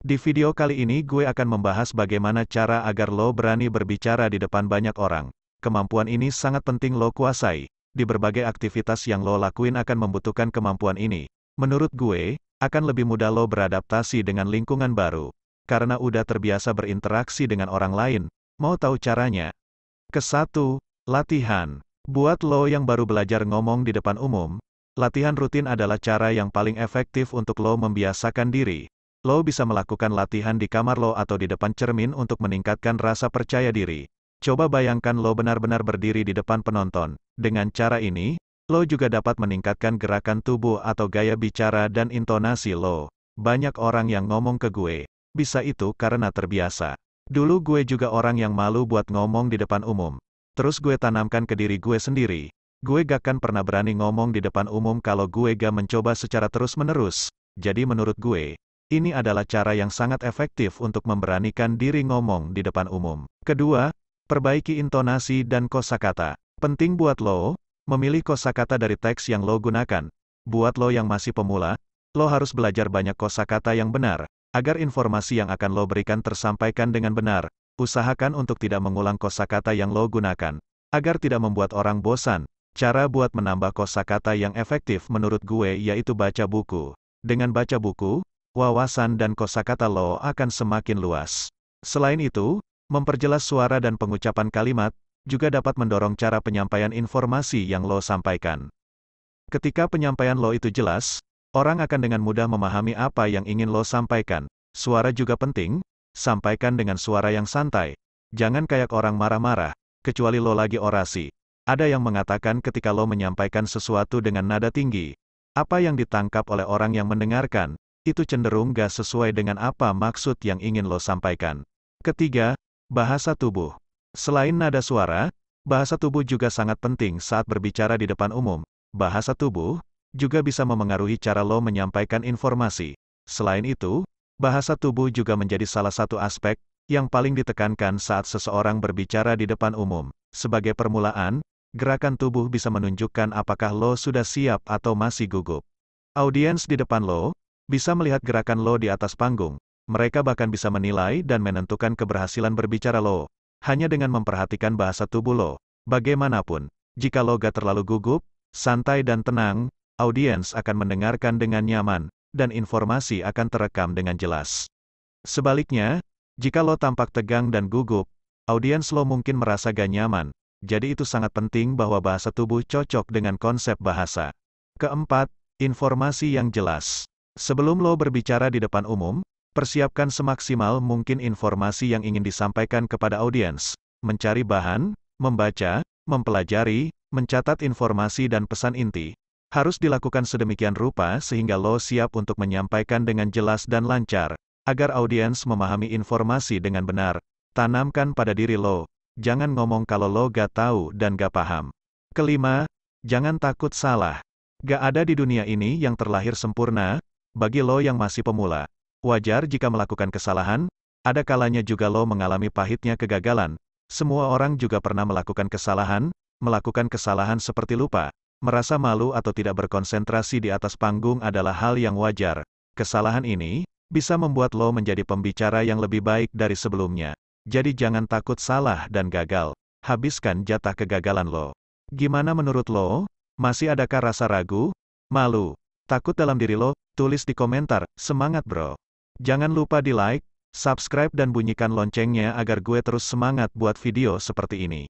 Di video kali ini gue akan membahas bagaimana cara agar lo berani berbicara di depan banyak orang. Kemampuan ini sangat penting lo kuasai. Di berbagai aktivitas yang lo lakuin akan membutuhkan kemampuan ini. Menurut gue, akan lebih mudah lo beradaptasi dengan lingkungan baru. Karena udah terbiasa berinteraksi dengan orang lain. Mau tahu caranya? Ke-1, latihan. Buat lo yang baru belajar ngomong di depan umum, latihan rutin adalah cara yang paling efektif untuk lo membiasakan diri. Lo bisa melakukan latihan di kamar lo atau di depan cermin untuk meningkatkan rasa percaya diri. Coba bayangkan lo benar-benar berdiri di depan penonton. Dengan cara ini, lo juga dapat meningkatkan gerakan tubuh atau gaya bicara dan intonasi lo. Banyak orang yang ngomong ke gue, bisa itu karena terbiasa. Dulu gue juga orang yang malu buat ngomong di depan umum. Terus gue tanamkan ke diri gue sendiri. Gue gak akan pernah berani ngomong di depan umum kalau gue gak mencoba secara terus-menerus. Jadi menurut gue, ini adalah cara yang sangat efektif untuk memberanikan diri ngomong di depan umum. Kedua, perbaiki intonasi dan kosakata. Penting buat lo, memilih kosakata dari teks yang lo gunakan. Buat lo yang masih pemula, lo harus belajar banyak kosakata yang benar, agar informasi yang akan lo berikan tersampaikan dengan benar. Usahakan untuk tidak mengulang kosakata yang lo gunakan, agar tidak membuat orang bosan. Cara buat menambah kosakata yang efektif menurut gue yaitu baca buku. Dengan baca buku, wawasan dan kosakata lo akan semakin luas. Selain itu, memperjelas suara dan pengucapan kalimat, juga dapat mendorong cara penyampaian informasi yang lo sampaikan. Ketika penyampaian lo itu jelas, orang akan dengan mudah memahami apa yang ingin lo sampaikan. Suara juga penting, sampaikan dengan suara yang santai. Jangan kayak orang marah-marah, kecuali lo lagi orasi. Ada yang mengatakan ketika lo menyampaikan sesuatu dengan nada tinggi, apa yang ditangkap oleh orang yang mendengarkan, itu cenderung gak sesuai dengan apa maksud yang ingin lo sampaikan. Ketiga, bahasa tubuh. Selain nada suara, bahasa tubuh juga sangat penting saat berbicara di depan umum. Bahasa tubuh juga bisa memengaruhi cara lo menyampaikan informasi. Selain itu, bahasa tubuh juga menjadi salah satu aspek yang paling ditekankan saat seseorang berbicara di depan umum. Sebagai permulaan, gerakan tubuh bisa menunjukkan apakah lo sudah siap atau masih gugup. Audiens di depan lo bisa melihat gerakan lo di atas panggung. Mereka bahkan bisa menilai dan menentukan keberhasilan berbicara lo hanya dengan memperhatikan bahasa tubuh lo. Bagaimanapun, jika lo gak terlalu gugup, santai dan tenang, audiens akan mendengarkan dengan nyaman, dan informasi akan terekam dengan jelas. Sebaliknya, jika lo tampak tegang dan gugup, audiens lo mungkin merasa gak nyaman. Jadi itu sangat penting bahwa bahasa tubuh cocok dengan konsep bahasa. Keempat, informasi yang jelas. Sebelum lo berbicara di depan umum, persiapkan semaksimal mungkin informasi yang ingin disampaikan kepada audiens. Mencari bahan, membaca, mempelajari, mencatat informasi dan pesan inti. Harus dilakukan sedemikian rupa sehingga lo siap untuk menyampaikan dengan jelas dan lancar, agar audiens memahami informasi dengan benar. Tanamkan pada diri lo, jangan ngomong kalau lo gak tahu dan gak paham. Kelima, jangan takut salah. Gak ada di dunia ini yang terlahir sempurna. Bagi lo yang masih pemula, wajar jika melakukan kesalahan, ada kalanya juga lo mengalami pahitnya kegagalan. Semua orang juga pernah melakukan kesalahan seperti lupa, merasa malu atau tidak berkonsentrasi di atas panggung adalah hal yang wajar. Kesalahan ini bisa membuat lo menjadi pembicara yang lebih baik dari sebelumnya. Jadi jangan takut salah dan gagal. Habiskan jatah kegagalan lo. Gimana menurut lo? Masih adakah rasa ragu, malu, takut dalam diri lo? Tulis di komentar. Semangat bro. Jangan lupa di like, subscribe dan bunyikan loncengnya agar gue terus semangat buat video seperti ini.